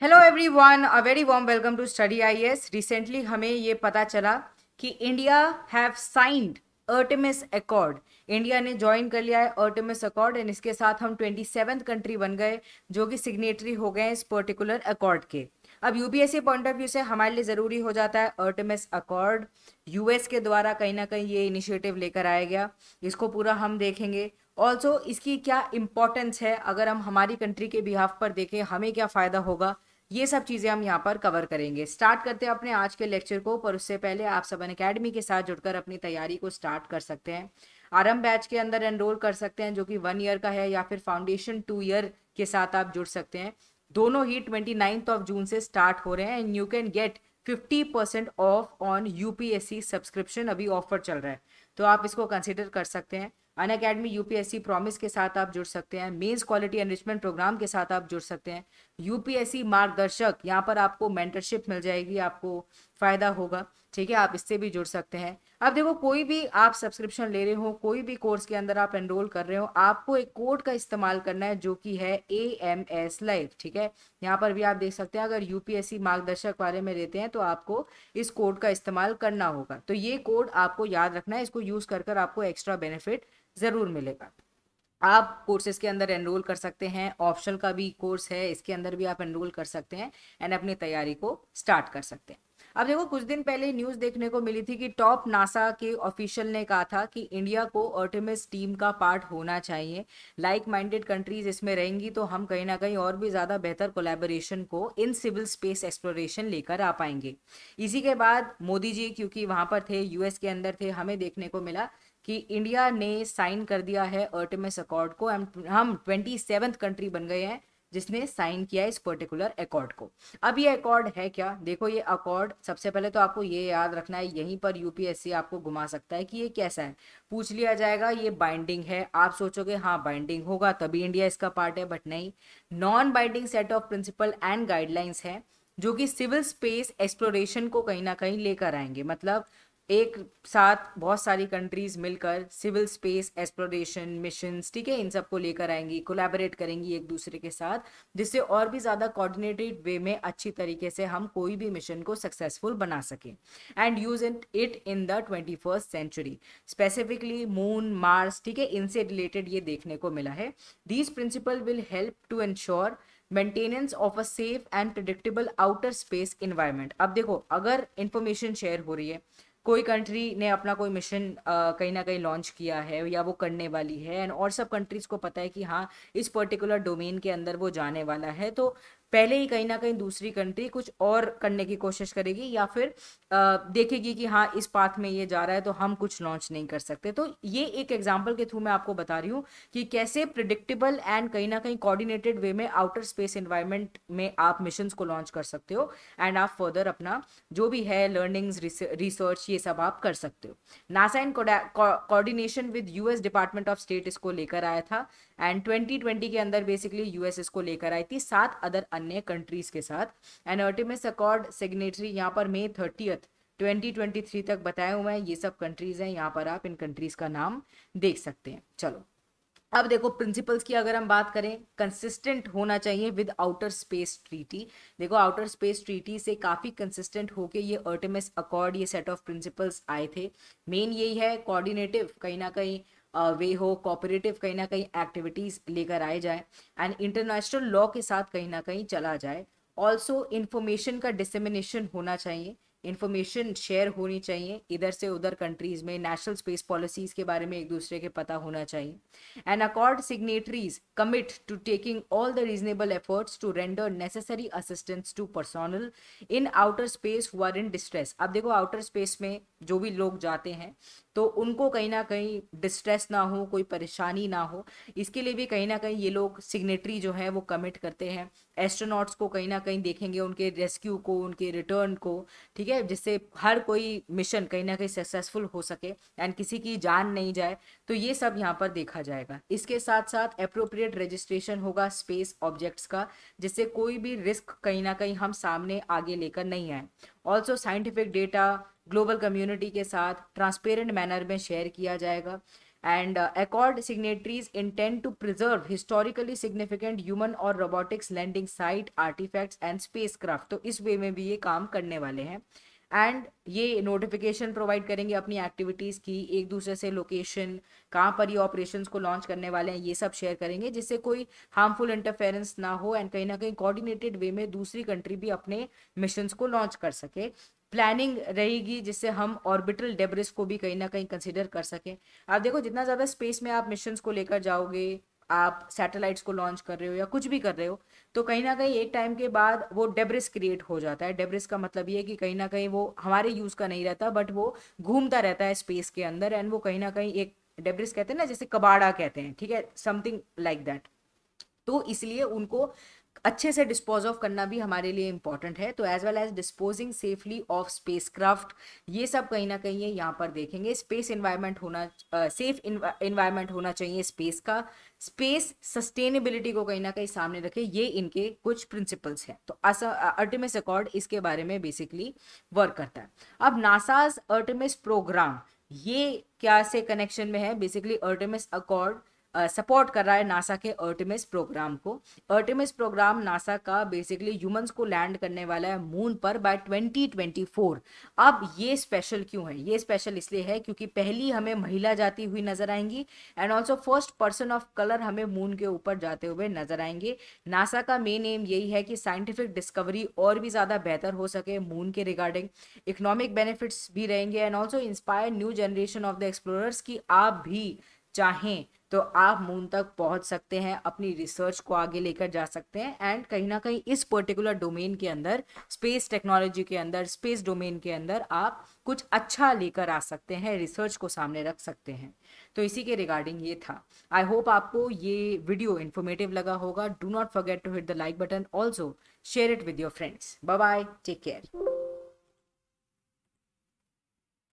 Hello everyone, a very warm welcome to study IAS. Recently हमें ये पता चला कि India have signed Artemis accord. India ने ज्वाइन कर लिया है अर्टेमिस अकॉर्ड एंड इसके साथ हम 27th कंट्री बन गए जो कि सिग्नेटरी हो गए इस पर्टिकुलर अकॉर्ड के। अब यूपीएससी पॉइंट ऑफ व्यू से हमारे लिए ज़रूरी हो जाता है अर्टेमिस अकॉर्ड। यूएस के द्वारा कहीं ना कहीं ये इनिशिएटिव लेकर आया गया, इसको पूरा हम देखेंगे। ऑल्सो इसकी क्या इंपॉर्टेंस है, अगर हम हमारी कंट्री के बिहाफ पर देखें हमें क्या फ़ायदा होगा, ये सब चीज़ें हम यहाँ पर कवर करेंगे। स्टार्ट करते हैं अपने आज के लेक्चर को, पर उससे पहले आप सब अकेडमी के साथ जुड़कर अपनी तैयारी को स्टार्ट कर सकते हैं। आरंभ बैच के अंदर एनरोल कर सकते हैं जो कि 1 ईयर का है, या फिर फाउंडेशन 2 ईयर के साथ आप जुड़ सकते हैं। दोनों ही 29 जून से स्टार्ट हो रहे हैं and you can get 50% of on UPSC subscription. अभी ऑफर चल रहा है तो आप इसको कंसिडर कर सकते हैं। अन अकेडमी यूपीएससी प्रॉमिस के साथ आप जुड़ सकते हैं। मेंस क्वालिटी एनरिचमेंट प्रोग्राम के साथ आप जुड़ सकते हैं। यूपीएससी मार्गदर्शक, यहाँ पर आपको मेंटरशिप मिल जाएगी, आपको फायदा होगा। ठीक है, आप इससे भी जुड़ सकते हैं। अब देखो, कोई भी आप सब्सक्रिप्शन ले रहे हो, कोई भी कोर्स के अंदर आप एनरोल कर रहे हो, आपको एक कोड का इस्तेमाल करना है जो कि है AMS लाइव। ठीक है, यहाँ पर भी आप देख सकते हैं, अगर यूपीएससी मार्गदर्शक बारे में लेते हैं तो आपको इस कोड का इस्तेमाल करना होगा। तो ये कोड आपको याद रखना है, इसको यूज कर आपको एक्स्ट्रा बेनिफिट जरूर मिलेगा। आप कोर्सेज के अंदर एनरोल कर सकते हैं, ऑप्शनल का भी कोर्स है, इसके अंदर भी आप एनरोल कर सकते हैं एंड अपनी तैयारी को स्टार्ट कर सकते हैं। अब देखो, कुछ दिन पहले न्यूज़ देखने को मिली थी कि टॉप नासा के ऑफिशियल ने कहा था कि इंडिया को अर्टेमिस टीम का पार्ट होना चाहिए। लाइक माइंडेड कंट्रीज इसमें रहेंगी तो हम कहीं ना कहीं और भी ज़्यादा बेहतर कोलैबोरेशन को इन सिविल स्पेस एक्सप्लोरेशन लेकर आ पाएंगे। इसी के बाद मोदी जी क्योंकि वहाँ पर थे, यूएस के अंदर थे, हमें देखने को मिला कि इंडिया ने साइन कर दिया है अर्टेमिस अकॉर्ड को। हम 27th कंट्री बन गए हैं जिसने साइन किया है इस पर्टिकुलर अकॉर्ड को। अब ये अकॉर्ड है क्या, देखो ये अकॉर्ड, सबसे पहले तो आपको ये याद रखना है, यहीं पर यूपीएससी आपको घुमा सकता है कि ये कैसा है। पूछ लिया जाएगा ये बाइंडिंग है, आप सोचोगे हाँ बाइंडिंग होगा तभी इंडिया इसका पार्ट है, बट नहीं। Non binding set of principle and guidelines है जो कि सिविल स्पेस एक्सप्लोरेशन को कहीं ना कहीं लेकर आएंगे। मतलब एक साथ बहुत सारी कंट्रीज मिलकर सिविल स्पेस एक्सप्लोरेशन मिशंस, ठीक है, इन सबको लेकर आएंगी, कोलैबोरेट करेंगी एक दूसरे के साथ, जिससे और भी ज़्यादा कोऑर्डिनेटेड वे में अच्छी तरीके से हम कोई भी मिशन को सक्सेसफुल बना सकें and use it in the 21st century. Specifically moon, Mars, ठीक है, इनसे रिलेटेड ये देखने को मिला है। These principle will help to ensure maintenance of a safe and predictable outer space environment. अब देखो, अगर इंफॉर्मेशन शेयर हो रही है, कोई कंट्री ने अपना कोई मिशन कहीं ना कहीं लॉन्च किया है या वो करने वाली है एंड और सब कंट्रीज को पता है कि हाँ इस पर्टिकुलर डोमेन के अंदर वो जाने वाला है, तो पहले ही कहीं ना कहीं दूसरी कंट्री कुछ और करने की कोशिश करेगी या फिर देखेगी कि हाँ इस पाथ में ये जा रहा है तो हम कुछ लॉन्च नहीं कर सकते। तो ये एक एग्जांपल के थ्रू मैं आपको बता रही हूँ कि कैसे प्रिडिक्टेबल एंड कहीं ना कहीं कोऑर्डिनेटेड वे में आउटर स्पेस एनवायरनमेंट में आप मिशंस को लॉन्च कर सकते हो एंड आप फर्दर अपना जो भी है लर्निंग्स, रिसर्च, ये सब आप कर सकते हो। NASA in coordination with US department of state इसको लेकर आया था एंड 2020 के अंदर बेसिकली यूएस इसको लेकर आई थी 7 अन्य कंट्रीज के साथ। एंड अर्टेमिस अकॉर्ड सिग्नेटरी यहाँ पर May 30th 2023 तक बताए हुए हैं, ये सब कंट्रीज हैं, यहाँ पर आप इन कंट्रीज का नाम देख सकते हैं। चलो, अब देखो प्रिंसिपल्स की अगर हम बात करें, कंसिस्टेंट होना चाहिए विद आउटर स्पेस ट्रीटी। देखो आउटर स्पेस ट्रीटी से काफ़ी कंसिस्टेंट होके ये अर्टेमिस अकॉर्ड, ये सेट ऑफ प्रिंसिपल्स आए थे। मेन यही है, कोऑर्डिनेटिव कहीं ना कहीं वे हो, कोऑपरेटिव कहीं ना कहीं एक्टिविटीज़ लेकर आए जाए एंड इंटरनेशनल लॉ के साथ कहीं ना कहीं चला जाए। ऑल्सो इन्फॉर्मेशन का डिसमिनेशन होना चाहिए, इन्फॉर्मेशन शेयर होनी चाहिए इधर से उधर कंट्रीज में, नेशनल स्पेस पॉलिसीज के बारे में एक दूसरे के पता होना चाहिए। And accord signatories commit to taking all the reasonable efforts to render necessary assistance to personnel in outer space who are in distress. अब देखो आउटर स्पेस में जो भी लोग जाते हैं तो उनको कहीं ना कहीं डिस्ट्रेस ना हो, कोई परेशानी ना हो, इसके लिए भी कहीं ना कहीं ये लोग सिग्नेटरी जो है वो कमिट करते हैं। एस्ट्रोनॉट्स को कहीं ना कहीं देखेंगे, उनके रेस्क्यू को, उनके रिटर्न को, ठीक है, जिससे हर कोई मिशन कहीं ना कहीं सक्सेसफुल हो सके एंड किसी की जान नहीं जाए, तो ये सब यहाँ पर देखा जाएगा। इसके साथ साथ अप्रोप्रिएट रजिस्ट्रेशन होगा स्पेस ऑब्जेक्ट्स का, जिससे कोई भी रिस्क कहीं ना कहीं हम सामने आगे लेकर नहीं आए। Also scientific data global community के साथ ट्रांसपेरेंट मैनर में शेयर किया जाएगा and accord signatories intend to preserve historically significant human और robotics landing site artifacts and spacecraft। तो इस वे में भी ये काम करने वाले हैं एंड ये नोटिफिकेशन प्रोवाइड करेंगे अपनी एक्टिविटीज़ की, एक दूसरे से लोकेशन कहाँ पर ये ऑपरेशंस को लॉन्च करने वाले हैं ये सब शेयर करेंगे, जिससे कोई हार्मफुल इंटरफेरेंस ना हो एंड कहीं ना कहीं कोऑर्डिनेटेड वे में दूसरी कंट्री भी अपने मिशंस को लॉन्च कर सके। प्लानिंग रहेगी जिससे हम ऑर्बिटल डेब्रिस को भी कहीं ना कहीं कंसिडर कर सकें। आप देखो जितना ज़्यादा स्पेस में आप मिशंस को लेकर जाओगे, आप सैटेलाइट्स को लॉन्च कर रहे हो या कुछ भी कर रहे हो, तो कहीं ना कहीं एक टाइम के बाद वो डेब्रिस क्रिएट हो जाता है। डेब्रिस का मतलब ये है कि कहीं ना कहीं वो हमारे यूज़ का नहीं रहता, बट वो घूमता रहता है स्पेस के अंदर एंड वो कहीं ना कहीं एक डेब्रिस कहते हैं ना, जैसे कबाड़ा कहते हैं, ठीक है, समथिंग लाइक दैट। तो इसलिए उनको अच्छे से डिस्पोज ऑफ करना भी हमारे लिए इंपॉर्टेंट है। तो as well as disposing safely of spacecraft, ये सब कहीं ना कहीं यहाँ पर देखेंगे। स्पेस इन्वायरमेंट होना, सेफ इन्वायरमेंट होना चाहिए स्पेस का, स्पेस सस्टेनेबिलिटी को कहीं ना कहीं सामने रखे, ये इनके कुछ प्रिंसिपल्स हैं। तो आर्टेमिस अकॉर्ड इसके बारे में बेसिकली वर्क करता है। अब नासाज आर्टेमिस प्रोग्राम ये क्या से कनेक्शन में है, बेसिकली आर्टेमिस अकॉर्ड सपोर्ट कर रहा है नासा के आर्टेमिस प्रोग्राम को। आर्टेमिस प्रोग्राम नासा का बेसिकली ह्यूमंस को लैंड करने वाला है मून पर बाय 2024। अब ये स्पेशल क्यों है? ये स्पेशल इसलिए है क्योंकि पहली हमें महिला जाती हुई नजर आएंगी and also first person of colour हमें मून के ऊपर जाते हुए नजर आएंगे। नासा का मेन एम यही है कि साइंटिफिक डिस्कवरी और भी ज़्यादा बेहतर हो सके मून के रिगार्डिंग, इकोनॉमिक बेनिफिट्स भी रहेंगे and also inspire new generation of the explorers की आप भी चाहें तो आप मून तक पहुंच सकते हैं, अपनी रिसर्च को आगे लेकर जा सकते हैं एंड कहीं ना कहीं इस पर्टिकुलर डोमेन के अंदर, स्पेस टेक्नोलॉजी के अंदर, स्पेस डोमेन के अंदर आप कुछ अच्छा लेकर आ सकते हैं, रिसर्च को सामने रख सकते हैं। तो इसी के रिगार्डिंग ये था। आई होप आपको ये वीडियो इन्फॉर्मेटिव लगा होगा। Do not forget to hit the like button, also share it with your friends. Bye bye, take care.